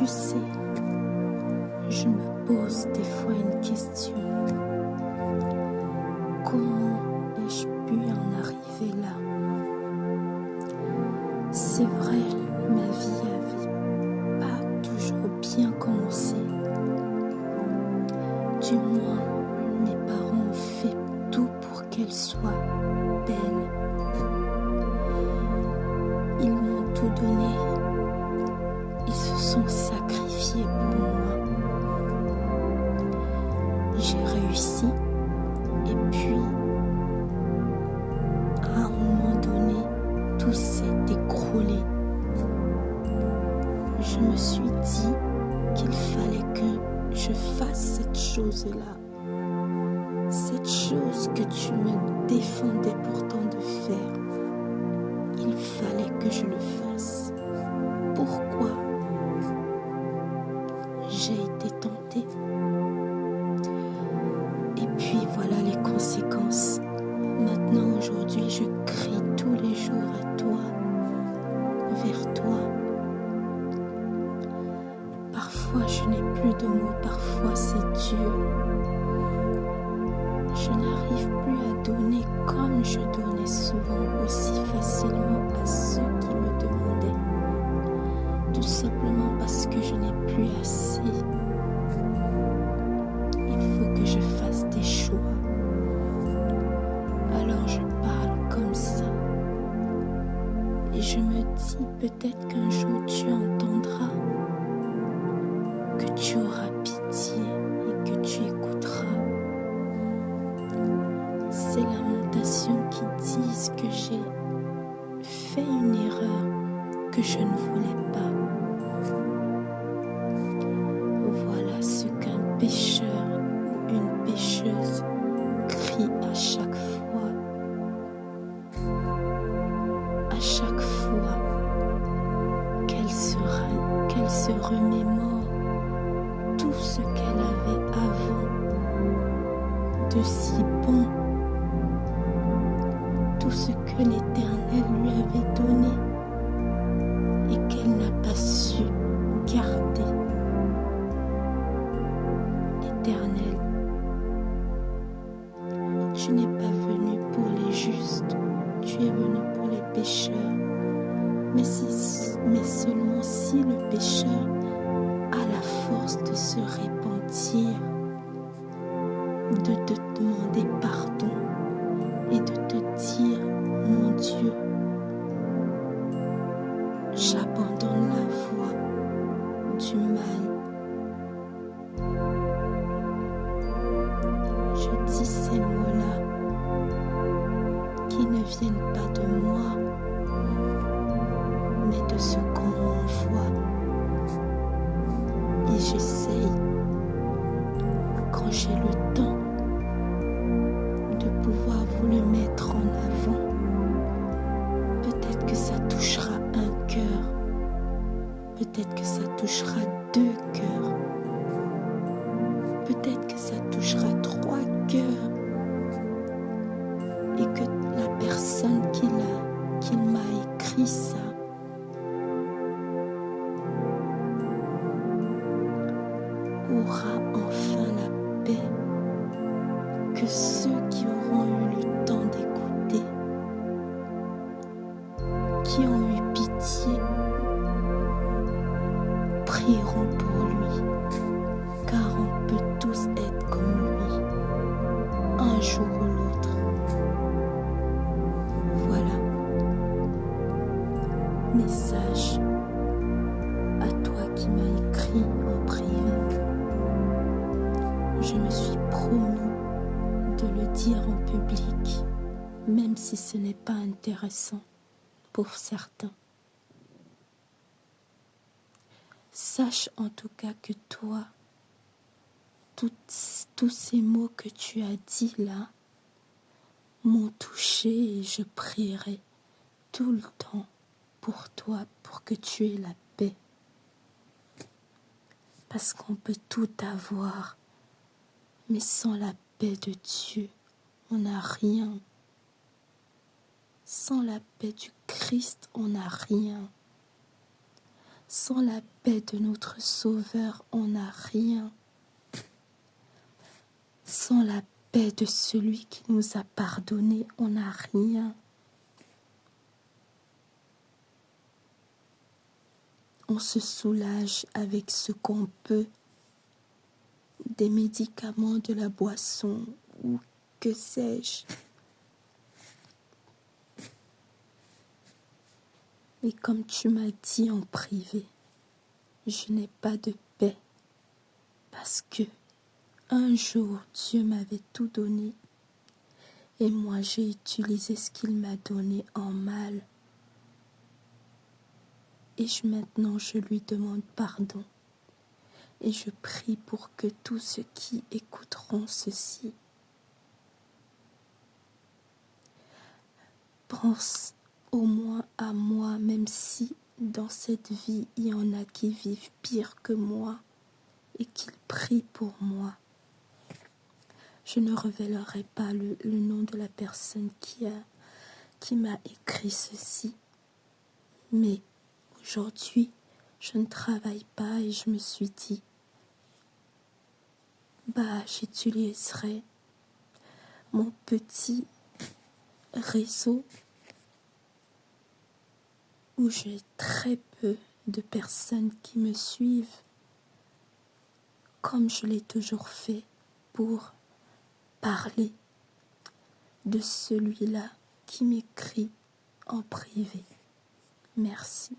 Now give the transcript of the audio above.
tu sais, je me pose des fois une question. Comment ai-je pu en arriver là? C'est vrai, ma vie avait pas toujours bien commencé. Du moins, mes parents ont fait tout pour qu'elle soit belle. Ils m'ont tout donné. Ils se sont sacrifiés pour moi. J'ai réussi et puis, à un moment donné, tout s'est écroulé. Je me suis dit qu'il fallait que je fasse cette chose-là. Cette chose que tu me défendais pourtant de faire. Il fallait que je le fasse. Pourquoi? J'ai été tentée. Et puis voilà les conséquences. Maintenant, aujourd'hui, je crie tous les jours à toi, vers toi. Parfois, je n'ai plus de mots, parfois c'est dur. Je n'arrive plus à donner comme je donnais souvent, aussi facilement à ceux qui me demandaient. Tout simplement parce que je n'ai plus assez. Il faut que je fasse des choix. Alors je parle comme ça. Et je me dis peut-être qu'un jour tu entendras, que tu auras pitié et que tu écouteras. Ces lamentations qui disent que j'ai fait une erreur que je ne voulais pas. Voilà ce qu'un pécheur ou une pécheuse crie à chaque fois. À chaque fois qu'elle se remémore tout ce qu'elle avait avant de si bon, tout ce que l'Éternel lui avait donné et qu'elle n'a pas su garder. Éternel, tu n'es pas venu pour les justes, tu es venu pour les pécheurs. Mais seulement si le pécheur a la force de se repentir, de te demander pardon et de te dire, mon Dieu, j'abandonne la voie du mal. Je dis ces mots-là qui ne viennent pas de moi, mais de ce qu'on m'envoie. Et j'essaye, quand j'ai le temps, de pouvoir vous le mettre en avant. Peut-être que ça touchera un cœur, peut-être que ça touchera 2 cœurs, peut-être que ça touchera 3 cœurs, et que la personne qui m'a écrit ça aura enfin la paix, que ceux qui auront eu le temps d'écouter, qui ont eu pitié, prieront pour lui, car on peut tous être comme lui, un jour ou l'autre. Voilà, message à toi qui m'as écrit en privé. Je me suis promis de le dire en public, même si ce n'est pas intéressant pour certains. Sache en tout cas que toi, tous ces mots que tu as dit là m'ont touché et je prierai tout le temps pour toi, pour que tu aies la paix. Parce qu'on peut tout avoir, mais sans la paix de Dieu, on n'a rien. Sans la paix du Christ, on n'a rien. Sans la paix de notre Sauveur, on n'a rien. Sans la paix de celui qui nous a pardonné, on n'a rien. On se soulage avec ce qu'on peut, des médicaments, de la boisson ou que sais-je. Et comme tu m'as dit en privé, je n'ai pas de paix parce que un jour Dieu m'avait tout donné et moi j'ai utilisé ce qu'il m'a donné en mal. Et maintenant je lui demande pardon et je prie pour que tous ceux qui écouteront ceci pensent au moins à moi, même si dans cette vie il y en a qui vivent pire que moi et qu'ils prient pour moi. Je ne révélerai pas le nom de la personne qui m'a écrit ceci, mais aujourd'hui je ne travaille pas et je me suis dit j'utiliserai mon petit réseau où j'ai très peu de personnes qui me suivent, comme je l'ai toujours fait, pour parler de celui-là qui m'écrit en privé. Merci.